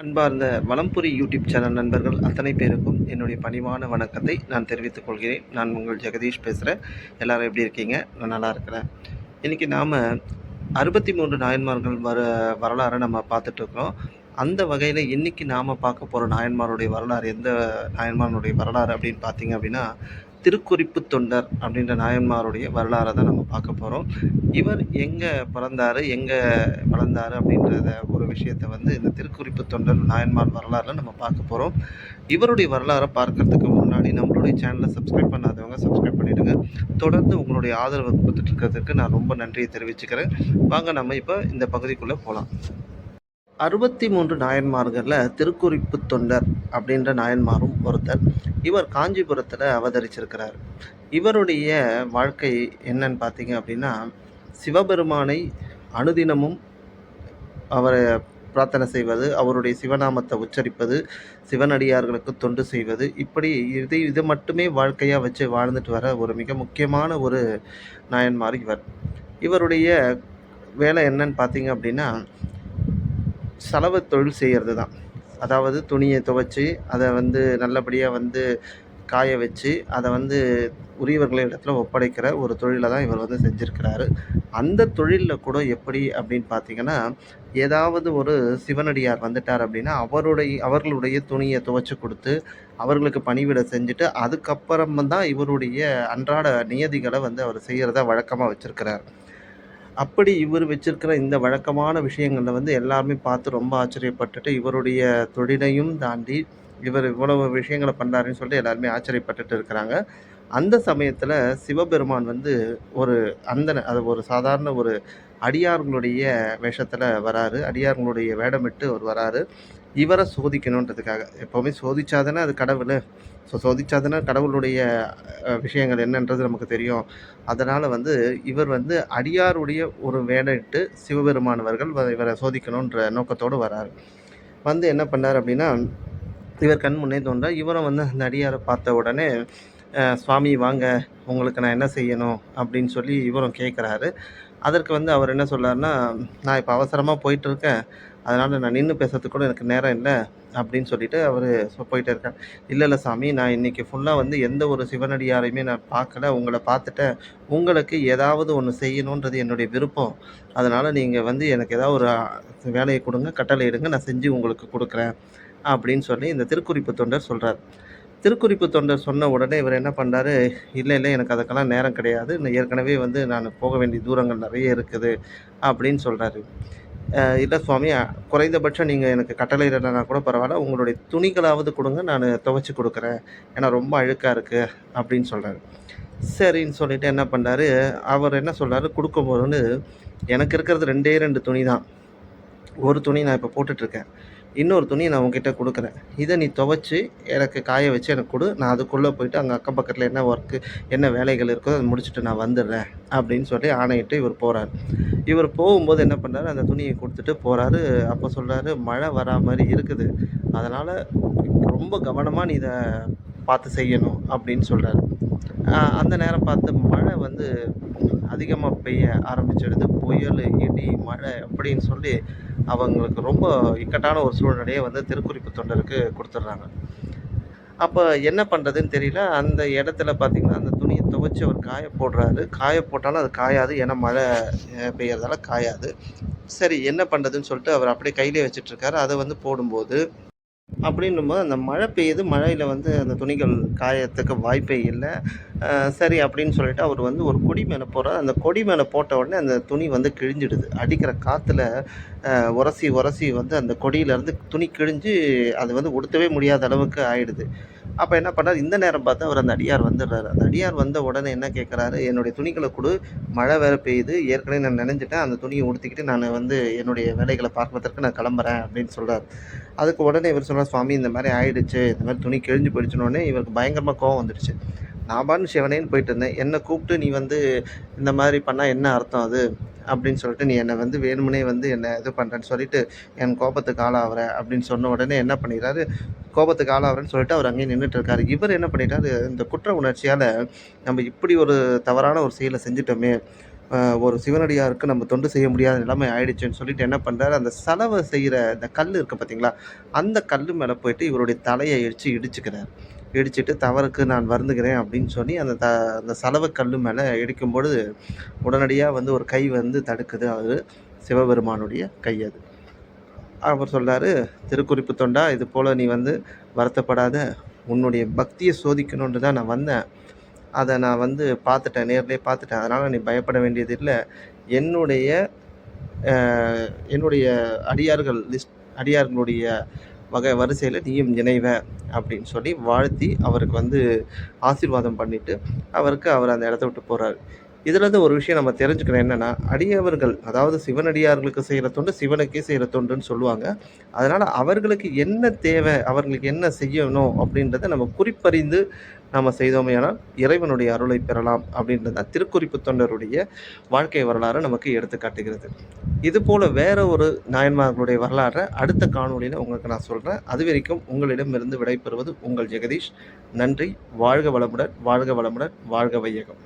அன்பார்ந்த வலம்புரி YouTube channel நண்பர்கள் அத்தனை பேருக்கும் என்னுடைய பணிவான வணக்கத்தை நான் தெரிவித்துக் கொள்கிறேன். நான் உங்கள் ஜெகதீஷ் பேசுகிறேன். எல்லாரும் எப்படி இருக்கீங்க? நான் நல்லா இருக்கிறேன். இன்றைக்கி நாம் 63 நாயன்மார்கள் வரலாறை நம்ம பார்த்துட்ருக்கோம். அந்த வகையில் இன்றைக்கி நாம் பார்க்க போகிற நாயன்மாருடைய வரலாறு எந்த நாயன்மாருடைய வரலாறு அப்படின்னு பார்த்தீங்க அப்படின்னா, திருக்குறிப்பு தொண்டர் அப்படின்ற நாயன்மாருடைய வரலாறை தான் நம்ம பார்க்க போகிறோம். இவர் எங்கே பிறந்தார், எங்கே வளர்ந்தார் அப்படின்றத ஒரு விஷயத்தை வந்து இந்த திருக்குறிப்பு தொண்டர் நாயன்மார் வரலாறில் நம்ம பார்க்க போகிறோம். இவருடைய வரலாறை பார்க்கறதுக்கு முன்னாடி நம்மளுடைய சேனலை சப்ஸ்கிரைப் பண்ணாதவங்க சப்ஸ்கிரைப் பண்ணிவிடுங்க. தொடர்ந்து உங்களுடைய ஆதரவு கொடுத்துட்ருக்கிறதுக்கு நான் ரொம்ப நன்றியை தெரிவிச்சுக்கிறேன். வாங்க நம்ம இப்போ இந்த பகுதிக்குள்ளே போகலாம். 63 நாயன்மார்களில் திருக்குறிப்பு தொண்டர் அப்படின்ற நாயன்மாரும் ஒருத்தர். இவர் காஞ்சிபுரத்தில் அவதரிச்சிருக்கிறார். இவருடைய வாழ்க்கை என்னன்னு பார்த்தீங்க அப்படின்னா, சிவபெருமானை அனுதினமும் அவரை பிரார்த்தனை செய்வது, அவருடைய சிவநாமத்தை உச்சரிப்பது, சிவனடியார்களுக்கு தொண்டு செய்வது, இப்படி இது மட்டுமே வாழ்க்கையாக வச்சு வாழ்ந்துட்டு வர ஒரு மிக முக்கியமான ஒரு நாயன்மார் இவர். இவருடைய வேலை என்னன்னு பார்த்தீங்க அப்படின்னா, சலவை தொழில் செய்கிறது தான். அதாவது துணியை துவைச்சி அதை வந்து நல்லபடியாக காய வச்சு அதை உரியவர்களிடத்துல ஒப்படைக்கிற ஒரு தொழிலை தான் இவர் செஞ்சுருக்கிறாரு. அந்த தொழிலில் கூட எப்படி அப்படின்னு பார்த்தீங்கன்னா, ஏதாவது ஒரு சிவனடியார் வந்துட்டார் அப்படின்னா அவர்களுடைய துணியை துவைச்சி கொடுத்து அவர்களுக்கு பணிவிடை செஞ்சுட்டு அதுக்கப்புறம் தான் இவருடைய அன்றாட நியதிகளை அவர் செய்கிறத வழக்கமாக வச்சுருக்கிறார். அப்படி இவர் வச்சிருக்கிற இந்த வழக்கமான விஷயங்களில் எல்லாருமே பார்த்து ரொம்ப ஆச்சரியப்பட்டுட்டு, இவருடைய தொழிலையும் தாண்டி இவர் இவ்வளவு விஷயங்கள பண்ணுறாருன்னு சொல்லிட்டு எல்லாருமே ஆச்சரியப்பட்டுட்டு இருக்கிறாங்க. அந்த சமயத்தில் சிவபெருமான் ஒரு அது ஒரு சாதாரண ஒரு அடியார்களுடைய வேஷத்தில் வராரு. அடியார்களுடைய வேடமிட்டு அவர் வராரு. இவரை சோதிக்கணுன்றதுக்காக. எப்போவுமே சோதிச்சா தானே அது கடவுள். சோதிச்சா தானே கடவுளுடைய விஷயங்கள் என்னன்றது நமக்கு தெரியும். அதனால் இவர் அடியாருடைய ஒரு வேடமிட்டு சிவபெருமான் அவர்கள் இவரை சோதிக்கணுன்ற நோக்கத்தோடு வராரு. என்ன பண்ணார் அப்படின்னா, இவர் கண் முன்னே தோன்றா. இவரும் அந்த அடியாரை பார்த்த உடனே, சுவாமி வாங்க, உங்களுக்கு நான் என்ன செய்யணும் அப்படின்னு சொல்லி இவரும் கேட்குறாரு. அதற்கு அவர் என்ன சொல்றாருன்னா, நான் இப்போ அவசரமாக போயிட்டுருக்கேன். அதனால் நான் நின்று பேசுறதுக்கு கூட எனக்கு நேரம் இல்லை அப்படின்னு சொல்லிட்டு அவர் போயிட்டே இருக்கார். இல்லை சாமி, நான் இன்றைக்கி ஃபுல்லாக எந்த ஒரு சிவனடியாரையுமே நான் பார்க்கல. உங்களை பார்த்துட்டேன். உங்களுக்கு ஏதாவது ஒன்று செய்யணுன்றது என்னுடைய விருப்பம். அதனால் நீங்கள் எனக்கு ஏதாவது ஒரு வேலையை கொடுங்க, கட்டளை இடுங்க, நான் செஞ்சு உங்களுக்கு கொடுக்குறேன் அப்படின்னு சொல்லி இந்த திருக்குறிப்பு தொண்டர் சொல்கிறார். திருக்குறிப்பு தொண்டர் சொன்ன உடனே இவர் என்ன பண்ணுறாரு, இல்லை எனக்கு அதுக்கெல்லாம் நேரம் கிடையாது. நான் ஏற்கனவே நான் போக வேண்டிய தூரங்கள் நிறைய இருக்குது அப்படின்னு சொல்கிறாரு. இல்லை சுவாமி, குறைந்தபட்சம் நீங்கள் எனக்கு கட்டளை இடலைன்னா கூட பரவாயில்ல, உங்களுடைய துணிகளாவது கொடுங்க, நான் துவைச்சி கொடுக்குறேன், ஏன்னா ரொம்ப அழுக்காக இருக்குது அப்படின்னு சொல்கிறாரு. சரின்னு சொல்லிட்டு என்ன பண்ணுறாரு, அவர் என்ன சொல்கிறாரு, கொடுக்கும்போது எனக்கு இருக்கிறது 2 துணி தான். ஒரு துணி நான் இப்போ போட்டுட்ருக்கேன், இன்னொரு துணியை நான் உங்ககிட்ட கொடுக்குறேன். இதை நீ துவைச்சி எனக்கு காய வச்சு எனக்கு கொடு. நான் அதுக்குள்ளே போயிட்டு அங்கே அக்கம் பக்கத்தில் என்ன ஒர்க்கு என்ன வேலைகள் இருக்கோ அதை முடிச்சுட்டு நான் வந்துடுறேன் அப்படின்னு சொல்லி ஆணையிட்டு இவர் போகிறார். இவர் போகும்போது என்ன பண்ணுறாரு, அந்த துணியை கொடுத்துட்டு போகிறாரு. அப்போ சொல்கிறாரு, மழை வரா மாதிரி இருக்குது, அதனால் ரொம்ப கவனமாக நீ இதை பார்த்து செய்யணும் அப்படின்னு சொல்கிறாரு. அந்த நேரம் பார்த்து மழை அதிகமாக பெய்ய ஆரம்பிச்சிடுது. புயல், இடி, மழை அப்படின்னு சொல்லி அவங்களுக்கு ரொம்ப இக்கட்டான ஒரு சூழ்நிலையை திருக்குறிப்பு தொண்டருக்கு கொடுத்துட்றாங்க. அப்போ என்ன பண்ணுறதுன்னு தெரியல. அந்த இடத்துல பார்த்திங்கன்னா, அந்த துணியை துவைச்சி அவர் காய போடுறாரு. காய போட்டாலும் அது காயாது, ஏன்னா மழை பெய்யறதால காயாது. சரி என்ன பண்ணுறதுன்னு சொல்லிட்டு அவர் அப்படியே கையிலே வச்சிட்ருக்காரு. அதை போடும்போது அப்படின்னும்போது அந்த மழை பெய்யுது. மழையில் அந்த துணிகள் காயறதுக்கு வாய்ப்பே இல்லை. சரி அப்படின்னு சொல்லிட்டு அவர் ஒரு கொடி மேலே போகிறார். அந்த கொடி மேலே போட்ட உடனே அந்த துணி கிழிஞ்சிடுது. அடிக்கிற காற்றுல உரசி உரசி அந்த கொடியிலேருந்து துணி கிழிஞ்சு அது உடுத்தவே முடியாத அளவுக்கு ஆயிடுது. அப்போ என்ன பண்ணார், இந்த நேரம் பார்த்து அவர் அந்த அடியார் வந்துடுறாரு. அந்த அடியார் வந்த உடனே என்ன கேட்குறாரு, என்னுடைய துணிகளை கொடு, மழை வேறு பெய்யுது, ஏற்கனவே நான் நனைஞ்சிட்டேன், அந்த துணியை உடுத்திக்கிட்டு நான் என்னுடைய வேலைகளை பார்ப்பதற்கு நான் கிளம்புறேன் அப்படின்னு சொல்கிறார். அதுக்கு உடனே இவர் சொல்கிறார், சுவாமி இந்த மாதிரி ஆயிடுச்சு, இந்த மாதிரி துணி கிழிஞ்சு போயிடுச்சுன்னொடனே இவருக்கு பயங்கரமாக கோவம் வந்துடுச்சு. நான் பாட்டு சிவனேன்னு போயிட்டு இருந்தேன், என்னை கூப்பிட்டு நீ இந்த மாதிரி பண்ணால் என்ன அர்த்தம் அது அப்படின்னு சொல்லிட்டு, நீ என்னை வேணுமுனே என்னை இது பண்ணுறேன்னு சொல்லிட்டு என் கோபத்துக்கு ஆளாகிற அப்படின்னு சொன்ன உடனே என்ன பண்ணிடுறாரு, கோபத்துக்கு ஆளாகிறேன்னு சொல்லிட்டு அவர் அங்கேயே நின்றுட்டு இருக்காரு. இவர் என்ன பண்ணிட்டாரு, இந்த குற்ற உணர்ச்சியால் நம்ம இப்படி ஒரு தவறான ஒரு செயலை செஞ்சிட்டோமே, ஒரு சிவனடியாருக்கு நம்ம தொண்டு செய்ய முடியாத நிலைமை ஆயிடுச்சுன்னு சொல்லிட்டு என்ன பண்ணுறாரு, அந்த சலவை செய்கிற அந்த கல் இருக்குது பார்த்தீங்களா, அந்த கல் மேலே போயிட்டு இவருடைய தலையை இடிச்சுக்கிறார். இடிச்சிட்டு தவறுக்கு நான் வருந்துகிறேன் அப்படின்னு சொல்லி அந்த சலவை கல் மேலே இடிக்கும்பொழுது உடனடியாக வந்து ஒரு கை வந்து தடுக்குது. அது சிவபெருமானுடைய கை அது. அவர் சொல்றாரு, "திருக்குறிப்பு தொண்டா, இது போல நீ வந்து வருத்தப்படாத. உன்னுடைய பக்திய சோதிக்கணுன்ட்டு தான் நான் வந்தேன். அத நான் வந்து பார்த்துட்டேன். நேர்லயே பார்த்துட்டேன். அதனால நீ பயப்பட வேண்டியது இல்ல. என்னுடைய அ என்னுடைய அடியார்களுடைய வரிசையில நீயும் இணைவ." அப்படின்னு சொல்லி வாழ்த்தி, அவருக்கு வந்து ஆசீர்வாதம் பண்ணிட்டு, அவர் அந்த இடத்த விட்டு போறாரு. இதுலேருந்து ஒரு விஷயம் நம்ம தெரிஞ்சுக்கணும் என்னன்னா, அடியவர்கள் அதாவது சிவனடியார்களுக்கு செய்ற தொண்டு, சிவனுக்கே செய்ற தொண்டுன்னு சொல்லுவாங்க. அதனால அவர்களுக்கு என்ன தேவை, அவர்களுக்கு என்ன செய்யணும் அப்படின்றத நம்ம குறிப்பறிந்து நம்ம செய்தோமேயானால், இறைவனுடைய அருளை பெறலாம் அப்படின்றது தான் திருக்குறிப்பு தொண்டருடைய வாழ்க்கை வரலாறு நமக்கு எடுத்துக்காட்டுகிறது. இதுபோல வேற ஒரு நாயன்மார்களுடைய வரலாற்ற அடுத்த காணொளியில உங்களுக்கு நான் சொல்றேன். அதுவரைக்கும் உங்களிடமிருந்து விடைபெறுவது உங்கள் ஜெகதீஷ். நன்றி. வாழ்க வளமுடன், வாழ்க வளமுடன், வாழ்க வையகம்.